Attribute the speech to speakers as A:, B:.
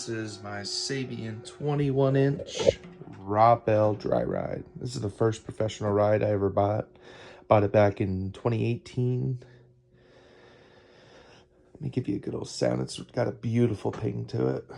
A: This is my Sabian 21-inch raw bale dry ride. This is the first professional ride I ever bought. Bought it back in 2018. Let me give you a good old sound. It's got a beautiful ping to it.